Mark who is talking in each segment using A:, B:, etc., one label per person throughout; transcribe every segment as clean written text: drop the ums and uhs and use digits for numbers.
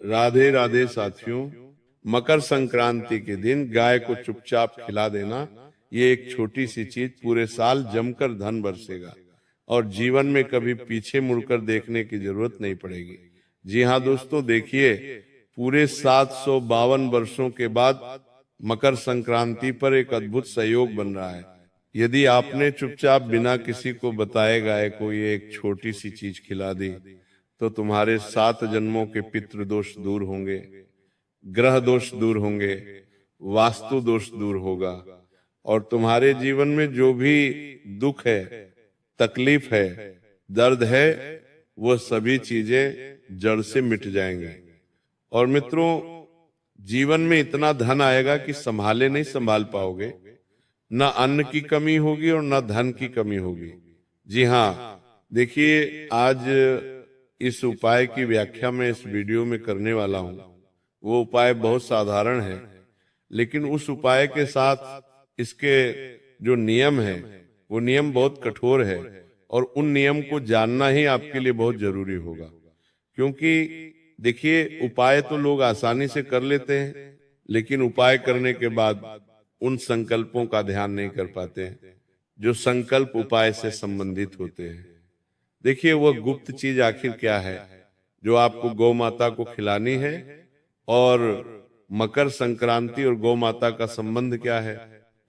A: राधे राधे साथियों। मकर संक्रांति के दिन गाय को चुपचाप खिला देना, ये एक छोटी सी चीज पूरे साल जमकर धन बरसेगा और जीवन में कभी पीछे मुड़कर देखने की जरूरत नहीं पड़ेगी। जी हाँ दोस्तों, देखिए पूरे 752 वर्षों के बाद मकर संक्रांति पर एक अद्भुत संयोग बन रहा है। यदि आपने चुपचाप बिना किसी को बताए गाय को ये एक छोटी सी चीज खिला दी तो तुम्हारे 7 जन्मों के पितृ दोष दूर होंगे, ग्रह दोष दूर होंगे, वास्तु दोष दूर होगा और तुम्हारे जीवन में जो भी दुख है, तकलीफ है, दर्द है, वह सभी चीजें जड़ से मिट जाएंगे। और मित्रों, जीवन में इतना धन आएगा कि संभाले नहीं संभाल पाओगे। न अन्न की कमी होगी और न धन की कमी होगी। जी हाँ, देखिए आज इस उपाय की व्याख्या मैं इस वीडियो में करने वाला हूं। वो उपाय बहुत साधारण है, लेकिन उस उपाय के साथ इसके जो नियम है वो नियम बहुत कठोर है और उन नियम को जानना ही आपके लिए बहुत जरूरी होगा। क्योंकि देखिए, उपाय तो लोग आसानी से कर लेते हैं, लेकिन उपाय करने के बाद उन संकल्पों का ध्यान नहीं कर पाते हैं जो संकल्प उपाय से संबंधित होते हैं। देखिए, वह गुप्त चीज आखिर क्या है जो आपको गौ माता को खिलानी है, और मकर संक्रांति और गौ माता का संबंध क्या है,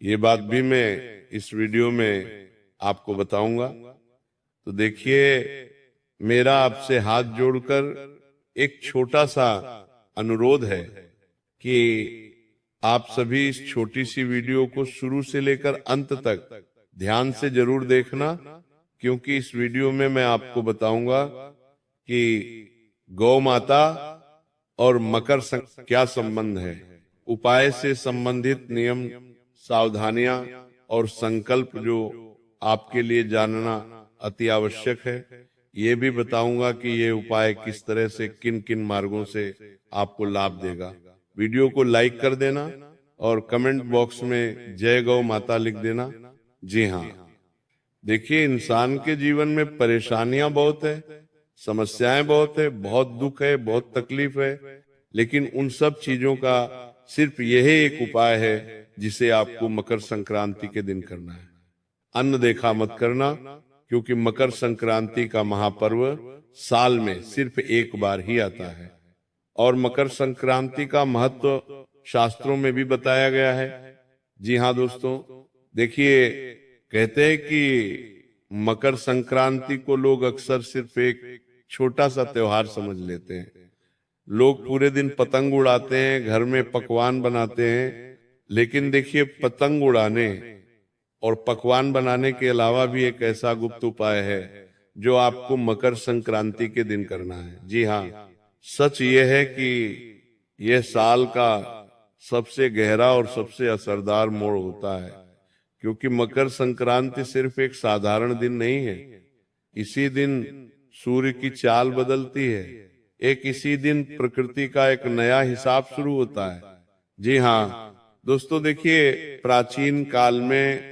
A: ये बात भी मैं इस वीडियो में आपको बताऊंगा। तो देखिए, मेरा आपसे हाथ जोड़कर एक छोटा सा अनुरोध है कि आप सभी इस छोटी सी वीडियो को शुरू से लेकर अंत तक ध्यान से जरूर देखना, क्योंकि इस वीडियो में मैं आपको बताऊंगा कि गौ माता और मकर क्या संबंध है, उपाय से संबंधित नियम, सावधानियां और संकल्प जो आपके लिए जानना अति आवश्यक है। ये भी बताऊंगा कि ये उपाय किस तरह से, किन किन मार्गों से आपको लाभ देगा। वीडियो को लाइक कर देना और कमेंट बॉक्स में जय गौ माता लिख देना। जी हाँ, देखिए इंसान के जीवन में परेशानियां बहुत है, समस्याएं बहुत है, बहुत दुख है, बहुत तकलीफ है, लेकिन उन सब चीजों का सिर्फ यही एक उपाय है जिसे आपको मकर संक्रांति के दिन करना है। अन्न देखा मत करना, क्योंकि मकर संक्रांति का महापर्व साल में सिर्फ एक बार ही आता है और मकर संक्रांति का महत्व शास्त्रों में भी बताया गया है। जी हाँ दोस्तों, देखिए कहते हैं कि मकर संक्रांति को लोग अक्सर सिर्फ एक छोटा सा त्योहार समझ लेते हैं। लोग पूरे दिन पतंग उड़ाते हैं, घर में पकवान बनाते हैं, लेकिन देखिए पतंग उड़ाने और पकवान बनाने के अलावा भी एक ऐसा गुप्त उपाय है जो आपको मकर संक्रांति के दिन करना है। जी हाँ, सच ये है कि यह साल का सबसे गहरा और सबसे असरदार मोड़ होता है, क्योंकि मकर संक्रांति सिर्फ एक साधारण दिन नहीं है। इसी दिन सूर्य की चाल बदलती है, एक इसी दिन प्रकृति का एक नया हिसाब शुरू होता है। जी हाँ दोस्तों, देखिए प्राचीन काल में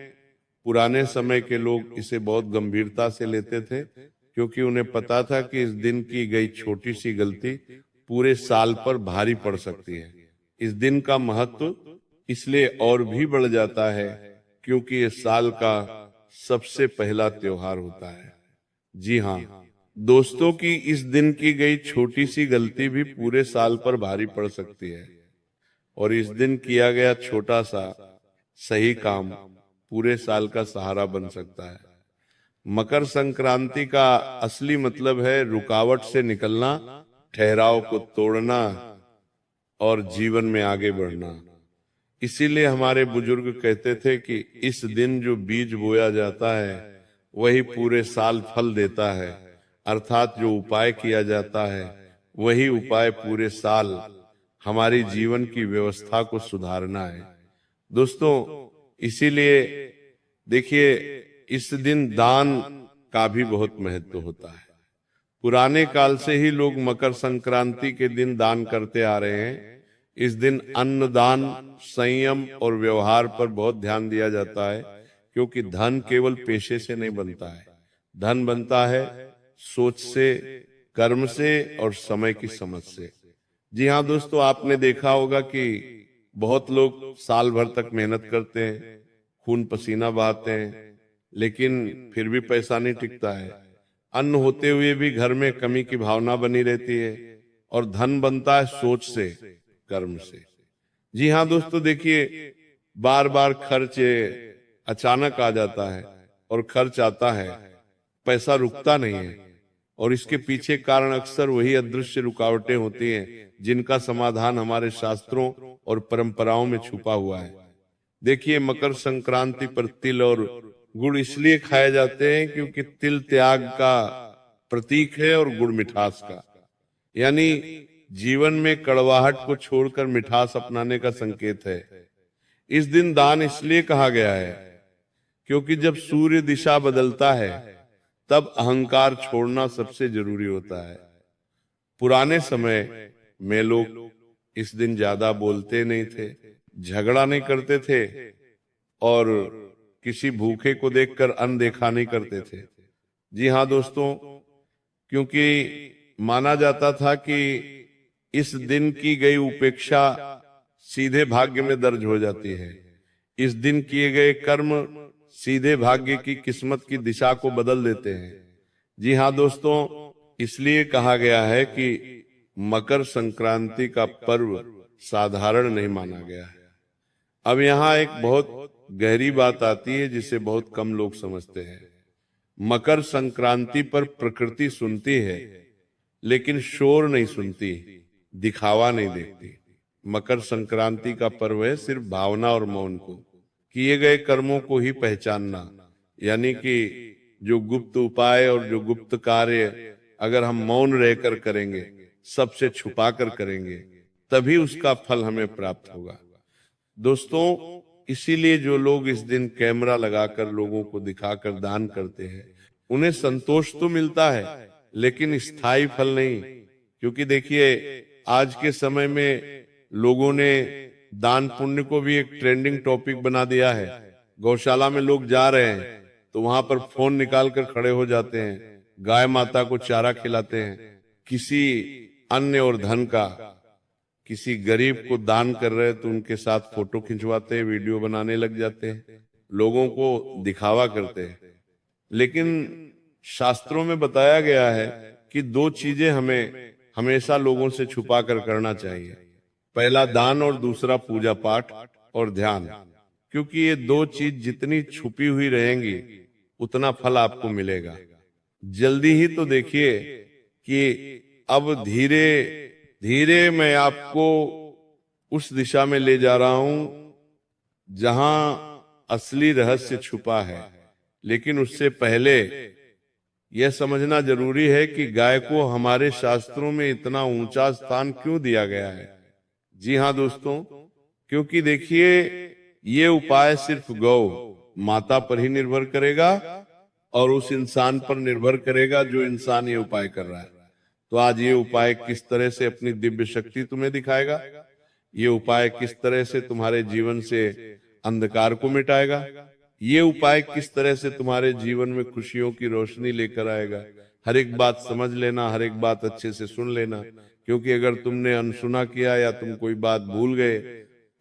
A: पुराने समय के लोग इसे बहुत गंभीरता से लेते थे, क्योंकि उन्हें पता था कि इस दिन की गई छोटी सी गलती पूरे साल पर भारी पड़ सकती है। इस दिन का महत्व इसलिए और भी बढ़ जाता है क्योंकि ये साल का सबसे पहला त्योहार होता है। जी हाँ दोस्तों, की इस दिन की गई छोटी सी गलती भी पूरे साल पर भारी पड़ सकती है और इस दिन किया गया छोटा सा सही काम पूरे साल का सहारा बन सकता है। मकर संक्रांति का असली मतलब है रुकावट से निकलना, ठहराव को तोड़ना और जीवन में आगे बढ़ना। इसीलिए हमारे बुजुर्ग कहते थे कि इस दिन जो बीज बोया जाता है वही पूरे साल फल देता है, अर्थात जो उपाय किया जाता है वही उपाय पूरे साल हमारी जीवन की व्यवस्था को सुधारना है। दोस्तों, इसीलिए देखिए इस दिन दान का भी बहुत महत्व होता है। पुराने काल से ही लोग मकर संक्रांति के दिन दान करते आ रहे हैं। इस दिन अन्न दान, संयम और व्यवहार पर बहुत ध्यान दिया जाता है, क्योंकि धन केवल पेशे से नहीं बनता है, धन बनता है सोच से, कर्म से और समय की समझ से। जी हाँ दोस्तों, आपने देखा होगा कि बहुत लोग साल भर तक मेहनत करते हैं, खून पसीना बहाते हैं, लेकिन फिर भी पैसा नहीं टिकता है। अन्न होते हुए भी घर में कमी की भावना बनी रहती है, और धन बनता है सोच से, कर्म से। जी हाँ दोस्तों, देखिए बार बार खर्च अचानक आ जाता है, और खर्च आता है, पैसा रुकता नहीं है, और इसके पीछे कारण अक्सर वही अदृश्य रुकावटें होती हैं जिनका समाधान हमारे शास्त्रों और परंपराओं में छुपा हुआ है। देखिए, मकर संक्रांति पर तिल और गुड़ इसलिए खाए जाते हैं क्योंकि तिल त्याग का प्रतीक है और गुड़ मिठास का, यानी जीवन में कड़वाहट को छोड़कर मिठास अपनाने का संकेत है। इस दिन दान इसलिए कहा गया है क्योंकि जब सूर्य दिशा बदलता है तब अहंकार छोड़ना सबसे जरूरी होता है। पुराने समय में लोग इस दिन ज्यादा बोलते नहीं थे, झगड़ा नहीं करते थे, और किसी भूखे को देखकर अनदेखा नहीं करते थे। जी हाँ दोस्तों, क्योंकि माना जाता था कि इस दिन की गई उपेक्षा सीधे भाग्य में दर्ज हो जाती है। इस दिन किए गए कर्म सीधे भाग्य की किस्मत की दिशा को बदल देते हैं। जी हाँ दोस्तों, इसलिए कहा गया है कि मकर संक्रांति का पर्व साधारण नहीं माना गया है। अब यहाँ एक बहुत गहरी बात आती है जिसे बहुत कम लोग समझते हैं। मकर संक्रांति पर प्रकृति सुनती है, लेकिन शोर नहीं सुनती, दिखावा नहीं देखती। मकर संक्रांति का पर्व है सिर्फ भावना और मौन को, किए गए कर्मों को ही पहचानना। यानी कि जो गुप्त उपाय और जो गुप्त कार्य अगर हम मौन रहकर करेंगे, सबसे छुपा कर करेंगे, तभी उसका फल हमें प्राप्त होगा। दोस्तों, इसीलिए जो लोग इस दिन कैमरा लगाकर लोगों को दिखाकर दान करते हैं, उन्हें संतोष तो मिलता है, लेकिन स्थायी फल नहीं। क्योंकि देखिए, आज के समय में लोगों ने दान पुण्य को भी एक ट्रेंडिंग टॉपिक बना दिया है। गौशाला में लोग जा रहे हैं तो वहां पर फोन निकाल कर खड़े हो जाते हैं, गाय माता को चारा खिलाते हैं, किसी अन्य और धन का किसी गरीब को दान कर रहे तो उनके साथ फोटो खिंचवाते हैं, वीडियो बनाने लग जाते हैं, लोगों को दिखावा करते हैं। लेकिन शास्त्रों में बताया गया है कि दो चीजें हमें हमेशा लोगों से छुपा कर करना चाहिए। पहला दान और दूसरा पूजा पाठ और ध्यान। क्योंकि ये दो चीज जितनी छुपी हुई रहेंगी उतना फल आपको मिलेगा। जल्दी ही तो देखिए कि अब धीरे धीरे मैं आपको उस दिशा में ले जा रहा हूं जहां असली रहस्य छुपा है। लेकिन उससे पहले यह समझना जरूरी है कि गाय को हमारे शास्त्रों में इतना ऊंचा स्थान क्यों दिया गया है। जी हाँ दोस्तों, क्योंकि देखिए, ये उपाय सिर्फ गौ माता पर ही निर्भर करेगा और उस इंसान पर निर्भर करेगा जो इंसान ये उपाय कर रहा है। तो आज ये उपाय किस तरह से अपनी दिव्य शक्ति तुम्हें दिखाएगा, ये उपाय किस तरह से तुम्हारे जीवन से अंधकार को मिटाएगा, ये उपाय किस तरह से तुम्हारे जीवन में खुशियों की रोशनी लेकर आएगा। हर एक बात समझ लेना, हर एक बात अच्छे से सुन लेना, क्योंकि अगर तुमने अनसुना किया या तुम कोई बात भूल गए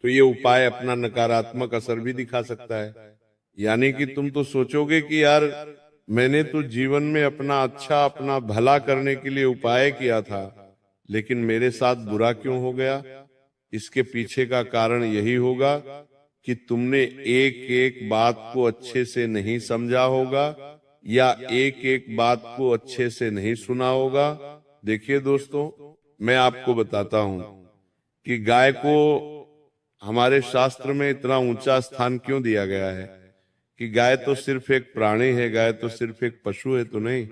A: तो ये उपाय अपना नकारात्मक असर भी दिखा सकता है। यानी कि तुम तो सोचोगे कि यार, मैंने तो जीवन में अपना अच्छा, अपना भला करने के लिए उपाय किया था, लेकिन मेरे साथ बुरा क्यों हो गया। इसके पीछे का कारण यही होगा कि तुमने एक एक बात को अच्छे से नहीं समझा होगा या एक एक बात को अच्छे से नहीं सुना होगा। देखिए दोस्तों, मैं आपको बताता हूं कि गाय को हमारे शास्त्र में इतना ऊंचा स्थान क्यों दिया गया है। कि गाय तो सिर्फ एक प्राणी है, गाय तो सिर्फ एक पशु है तो नहीं।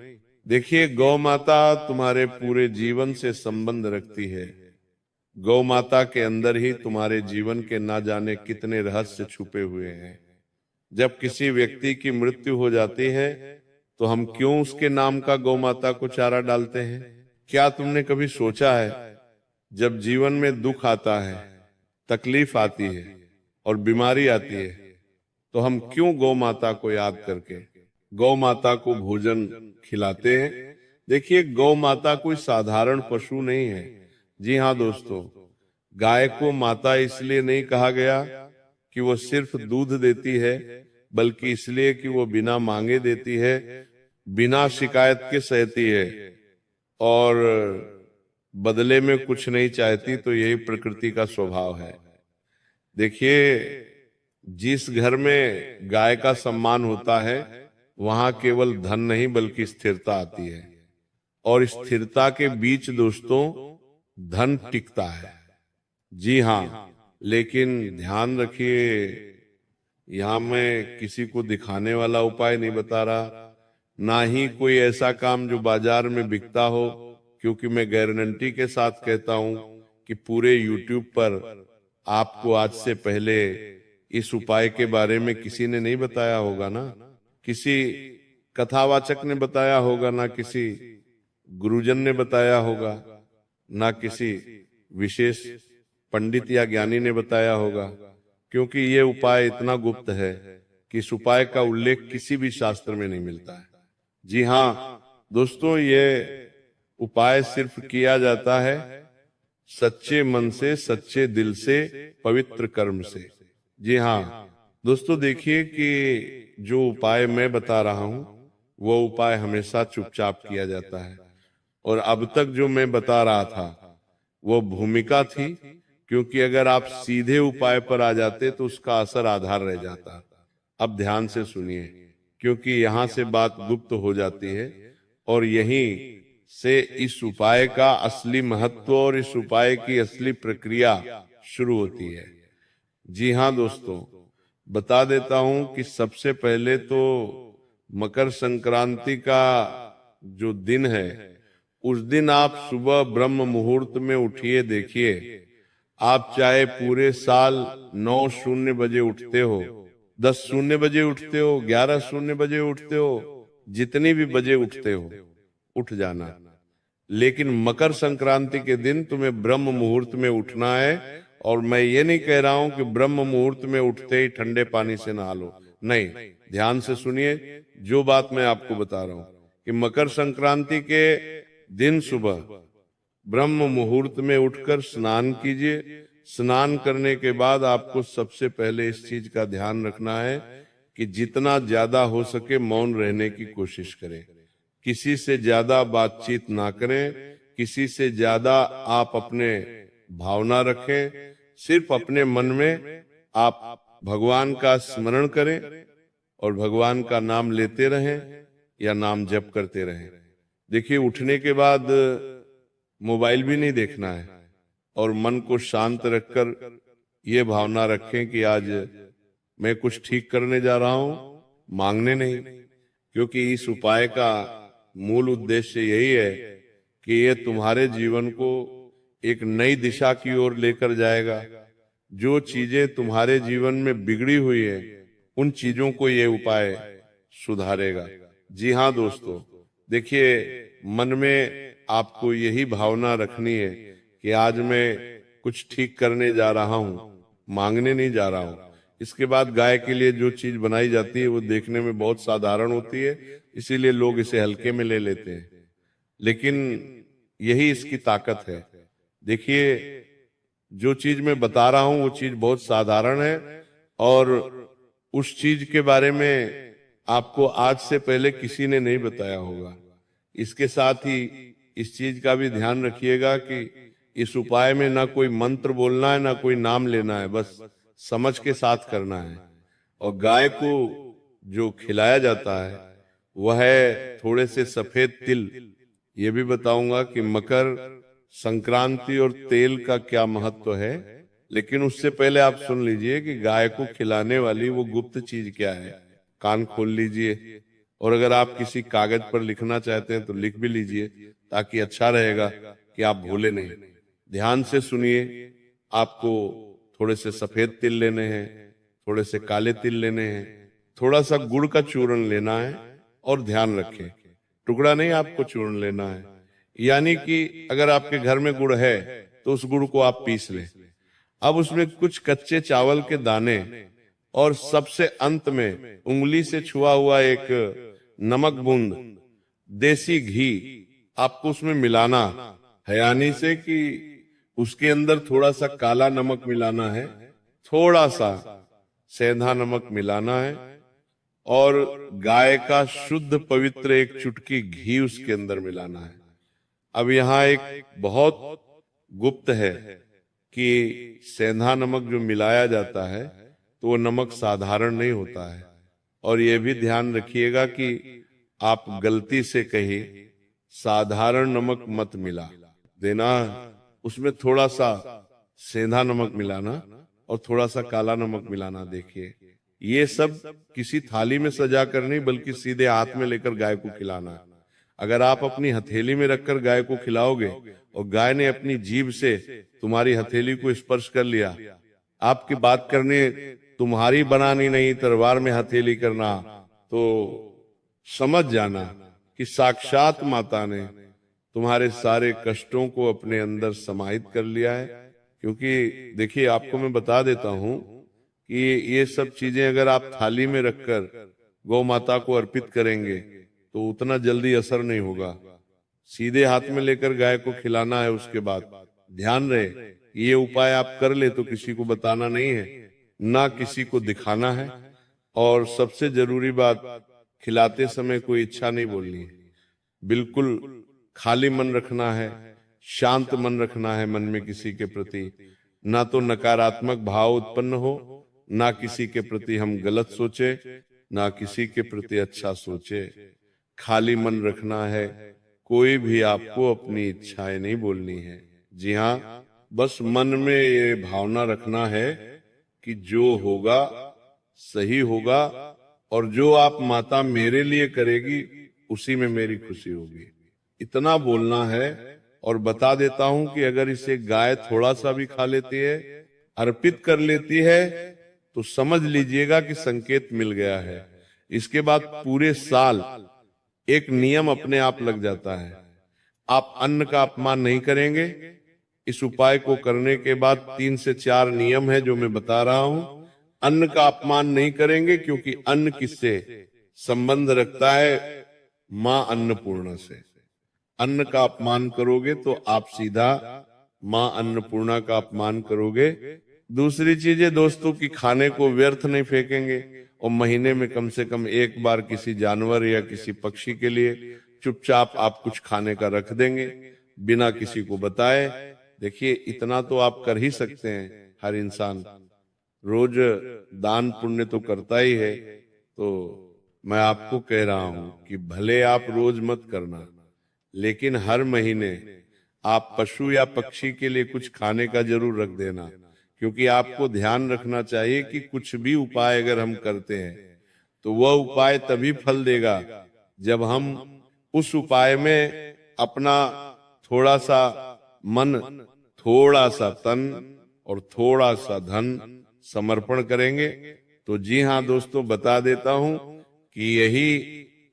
A: देखिए, गौ माता तुम्हारे पूरे जीवन से संबंध रखती है। गौ माता के अंदर ही तुम्हारे जीवन के ना जाने कितने रहस्य छुपे हुए हैं। जब किसी व्यक्ति की मृत्यु हो जाती है तो हम क्यों उसके नाम का गौ माता को चारा डालते हैं। क्या तुमने कभी सोचा है, जब जीवन में दुख आता है, तकलीफ आती है और बीमारी आती है, तो हम क्यों गौ माता को याद करके गौ माता को भोजन खिलाते हैं। देखिए, गौ माता कोई साधारण पशु नहीं है। जी हाँ दोस्तों, गाय को माता इसलिए नहीं कहा गया कि वो सिर्फ दूध देती है, बल्कि इसलिए कि वो बिना मांगे देती है, बिना शिकायत के सहती है और बदले में कुछ नहीं चाहती। तो यही प्रकृति का स्वभाव है। देखिए, जिस घर में गाय का सम्मान होता है वहां केवल धन नहीं बल्कि स्थिरता आती है, और स्थिरता के बीच दोस्तों धन टिकता है। जी हाँ, लेकिन ध्यान रखिए, यहां मैं किसी को दिखाने वाला उपाय नहीं बता रहा, ना ही कोई ऐसा काम जो बाजार में बिकता हो, क्योंकि मैं गारंटी के साथ कहता हूं कि पूरे YouTube पर आपको आज से पहले इस उपाय के बारे में किसी ने नहीं बताया होगा ना, किसी कथावाचक ने बताया होगा, ना किसी गुरुजन ने बताया होगा, ना किसी विशेष पंडित या ज्ञानी ने बताया होगा, क्योंकि ये उपाय इतना गुप्त है कि इस उपाय का उल्लेख किसी भी शास्त्र में नहीं मिलता है। जी हाँ दोस्तों, ये उपाय सिर्फ किया जाता है सच्चे मन से, सच्चे दिल से, पवित्र कर्म से। जी हाँ दोस्तों, देखिए कि जो उपाय मैं बता रहा हूं वो उपाय हमेशा चुपचाप किया जाता है, और अब तक जो मैं बता रहा था वो भूमिका थी, क्योंकि अगर आप सीधे उपाय पर आ जाते तो उसका असर आधार रह जाता। अब ध्यान से सुनिए, क्योंकि यहां से बात गुप्त हो जाती है और यहीं से इस उपाय का असली महत्व और इस उपाय की असली प्रक्रिया शुरू होती है। जी हाँ दोस्तों, बता देता हूं कि सबसे पहले तो मकर संक्रांति का जो दिन है, उस दिन आप सुबह ब्रह्म मुहूर्त में उठिए। देखिए, आप चाहे पूरे साल 9:00 बजे उठते हो, 10:00 बजे उठते हो, 11:00 बजे उठते हो, जितनी भी बजे उठते हो उठ जाना, लेकिन मकर संक्रांति के दिन तुम्हें ब्रह्म मुहूर्त में उठना है। और मैं ये नहीं कह रहा हूं कि ब्रह्म मुहूर्त में उठते ही ठंडे पानी से नहा लो, नहीं, ध्यान से सुनिए जो बात मैं आपको बता रहा हूं कि मकर संक्रांति के दिन सुबह ब्रह्म मुहूर्त में उठकर स्नान कीजिए। स्नान करने के बाद आपको सबसे पहले इस चीज का ध्यान रखना है कि जितना ज्यादा हो सके मौन रहने की कोशिश करें, किसी से ज्यादा बातचीत ना करें, किसी से ज्यादा आप अपने भावना रखें, सिर्फ अपने मन में आप भगवान का स्मरण करें और भगवान का नाम लेते रहें या नाम जप करते रहें। देखिए, उठने के बाद मोबाइल भी नहीं देखना है और मन को शांत रखकर ये भावना रखें कि आज मैं कुछ ठीक करने जा रहा हूं, मांगने नहीं, क्योंकि इस उपाय का मूल उद्देश्य यही है कि ये तुम्हारे जीवन को एक नई दिशा की ओर लेकर जाएगा। जो चीजें तुम्हारे जीवन में बिगड़ी हुई है उन चीजों को ये उपाय सुधारेगा। जी हाँ दोस्तों, देखिए, मन में आपको यही भावना रखनी है कि आज मैं कुछ ठीक करने जा रहा हूं, मांगने नहीं जा रहा हूं। इसके बाद गाय के लिए जो चीज बनाई जाती है वो देखने में बहुत साधारण होती है, इसीलिए लोग इसे हल्के में ले लेते हैं, लेकिन यही इसकी ताकत है। देखिए, जो चीज मैं बता रहा हूं वो चीज बहुत साधारण है, और उस चीज के बारे में आपको आज से पहले किसी ने नहीं बताया होगा। इसके साथ ही इस चीज का भी ध्यान रखिएगा कि इस उपाय में ना कोई मंत्र बोलना है, ना कोई नाम लेना है, बस समझ के साथ करना है। और गाय को जो खिलाया जाता है वह है थोड़े से सफेद तिल। ये भी बताऊंगा कि मकर संक्रांति और तेल का क्या महत्व है, लेकिन उससे पहले आप सुन लीजिए कि गाय को खिलाने वाली वो गुप्त चीज क्या है। कान खोल लीजिए, और अगर आप किसी कागज पर लिखना चाहते हैं तो लिख भी लीजिए, ताकि अच्छा रहेगा कि आप भूले नहीं। ध्यान से सुनिए, आपको थोड़े से सफेद तिल लेने हैं, थोड़े से काले तिल लेने हैं, थोड़ा सा गुड़ का चूर्ण लेना है, और ध्यान रखें टुकड़ा नहीं, आपको चूर्ण लेना है। यानी कि अगर आपके घर में गुड़ है तो उस गुड़ को आप पीस लें। अब उसमें कुछ कच्चे चावल के दाने और सबसे अंत में उंगली से छुआ हुआ एक नमक बूंद देसी घी आपको उसमें मिलाना है, यानी से कि उसके अंदर थोड़ा सा काला नमक मिलाना है, थोड़ा सा सेंधा नमक मिलाना है, और गाय का शुद्ध पवित्र एक चुटकी घी उसके अंदर मिलाना है। अब यहाँ एक बहुत गुप्त है कि सेंधा नमक जो मिलाया जाता है तो वो नमक साधारण नहीं होता है। और ये भी ध्यान रखिएगा कि आप गलती से कहीं साधारण नमक मत मिला देना, उसमें थोड़ा सा सेंधा नमक मिलाना और थोड़ा सा काला नमक मिलाना। देखिए, ये सब किसी थाली में सजा कर नहीं, बल्कि सीधे हाथ में लेकर गाय को खिलाना है। अगर आप अपनी हथेली में रखकर गाय को खिलाओगे और गाय ने अपनी जीभ से तुम्हारी हथेली को स्पर्श कर लिया, आपकी बात करने तुम्हारी बनानी नहीं तलवार में हथेली करना, तो समझ जाना कि साक्षात माता ने तुम्हारे सारे कष्टों को अपने अंदर समाहित कर लिया है। क्योंकि देखिए, आपको मैं बता देता हूं कि ये सब चीजें अगर आप थाली में रखकर गौ माता को अर्पित करेंगे तो उतना जल्दी असर नहीं होगा। सीधे हाथ में लेकर गाय को खिलाना है। उसके बाद ध्यान रहे, ये उपाय आप कर ले तो किसी को बताना नहीं है, ना किसी को दिखाना है। और सबसे जरूरी बात, खिलाते समय कोई इच्छा नहीं बोलनी है, बिल्कुल खाली मन रखना है, शांत मन रखना है मन में किसी के प्रति, ना तो नकारात्मक भाव उत्पन्न हो, ना किसी के प्रति हम गलत सोचे, ना किसी के प्रति अच्छा सोचे। खाली मन रखना है, कोई भी आपको अपनी इच्छाएं नहीं बोलनी है। जी हाँ, बस मन में ये भावना रखना है कि जो होगा सही होगा, और जो आप माता मेरे लिए करेगी उसी में मेरी खुशी होगी, इतना बोलना है। और बता देता हूं कि अगर इसे गाय थोड़ा सा भी खा लेती है, अर्पित कर लेती है, तो समझ लीजिएगा कि संकेत मिल गया है। इसके बाद पूरे साल एक नियम अपने आप लग जाता है, आप अन्न का अपमान नहीं करेंगे। इस उपाय को करने के बाद 3 से 4 नियम है जो मैं बता रहा हूं। अन्न का अपमान नहीं करेंगे, क्योंकि अन्न किससे संबंध रखता है? मां अन्नपूर्णा से। अन्न का अपमान करोगे तो आप सीधा मां अन्नपूर्णा का अपमान करोगे। दूसरी चीज है दोस्तों कि खाने को व्यर्थ नहीं फेंकेंगे, और महीने में कम से कम एक बार किसी जानवर या किसी पक्षी के लिए चुपचाप आप कुछ खाने का रख देंगे बिना किसी को बताए। देखिए, इतना तो आप कर ही सकते हैं। हर इंसान रोज दान पुण्य तो करता ही है। तो मैं आपको कह रहा हूं कि भले आप रोज मत करना, लेकिन हर महीने आप पशु या पक्षी के लिए कुछ खाने का जरूर रख देना। क्योंकि आपको ध्यान रखना चाहिए कि कुछ भी उपाय अगर हम करते हैं तो वह उपाय तभी फल देगा जब हम उस उपाय में अपना थोड़ा सा मन, थोड़ा सा तन और थोड़ा सा धन समर्पण करेंगे। तो जी हाँ दोस्तों, बता देता हूं कि यही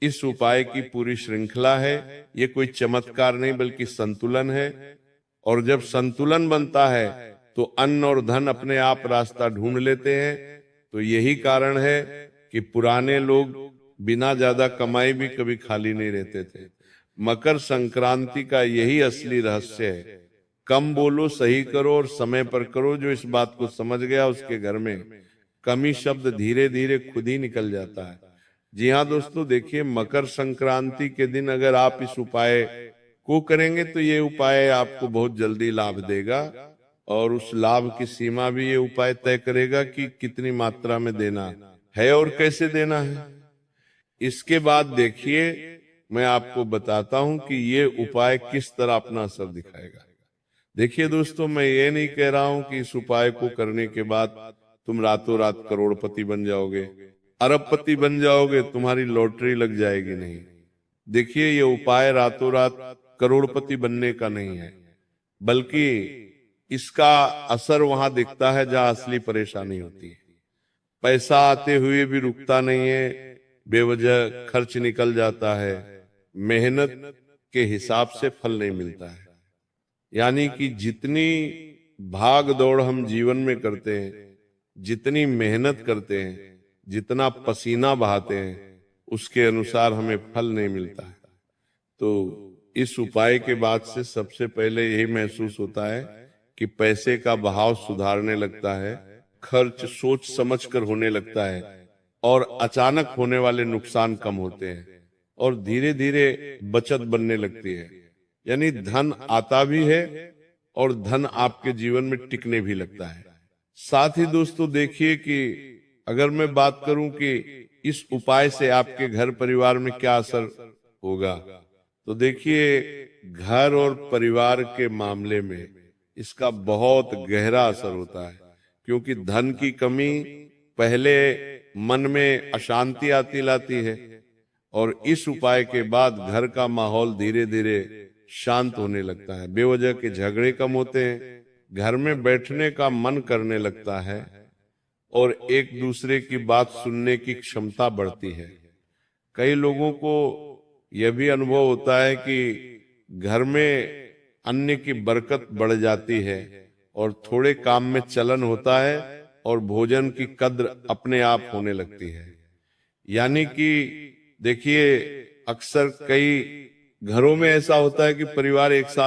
A: इस उपाय की पूरी श्रृंखला है। ये कोई चमत्कार नहीं बल्कि संतुलन है। और जब संतुलन बनता है तो अन्न और धन अपने आप रास्ता ढूंढ लेते हैं। तो यही कारण है कि पुराने लोग बिना ज्यादा कमाई भी कभी खाली नहीं रहते थे। मकर संक्रांति का यही असली रहस्य है। कम बोलो, सही करो और समय पर करो। जो इस बात को समझ गया उसके घर में कमी शब्द धीरे धीरे खुद ही निकल जाता है। जी हाँ दोस्तों, देखिए, मकर संक्रांति के दिन अगर आप इस उपाय को करेंगे तो ये उपाय आपको बहुत जल्दी लाभ देगा, और उस लाभ की सीमा भी ये उपाय तय करेगा कि कितनी मात्रा में देना है और कैसे देना है। इसके बाद देखिए, मैं आपको बताता हूं कि ये उपाय किस तरह अपना असर दिखाएगा। देखिए दोस्तों, मैं ये नहीं कह रहा हूं कि इस उपाय को करने के बाद तुम रातों रात करोड़पति बन जाओगे, अरबपति बन जाओगे, तुम्हारी लॉटरी लग जाएगी, नहीं। देखिए, ये उपाय रातों रात करोड़पति बनने का नहीं है, बल्कि इसका असर वहां दिखता है जहां असली परेशानी होती है। पैसा आते हुए भी रुकता नहीं है, बेवजह खर्च निकल जाता है, मेहनत के हिसाब से फल नहीं मिलता है। यानी कि जितनी भाग दौड़ हम जीवन में करते हैं, जितनी मेहनत करते हैं, जितना पसीना बहाते हैं, उसके अनुसार हमें फल नहीं मिलता है। तो इस उपाय के बाद से सबसे पहले यही महसूस होता है कि पैसे का बहाव सुधारने लगता है, खर्च सोच समझकर होने लगता है और अचानक होने वाले नुकसान कम होते हैं और धीरे धीरे बचत बनने लगती है। यानी धन आता भी है और धन आपके जीवन में टिकने भी लगता है। साथ ही दोस्तों देखिए कि अगर मैं बात करूं कि इस उपाय से आपके घर परिवार में क्या असर होगा, तो देखिए घर और परिवार के मामले में इसका बहुत गहरा असर होता है, क्योंकि धन की कमी पहले मन में अशांति आती लाती है और इस उपाय के बाद घर का माहौल धीरे धीरे शांत होने लगता है। बेवजह के झगड़े कम होते हैं, घर में बैठने का मन करने लगता है और एक दूसरे की बात सुनने की क्षमता बढ़ती है। कई लोगों को यह भी अनुभव होता है कि घर में अन्य की बरकत बढ़ जाती है और थोड़े काम में चलन होता है और भोजन की कद्र अपने आप होने लगती है। यानी कि देखिए अक्सर कई घरों में ऐसा होता है कि परिवार एक साथ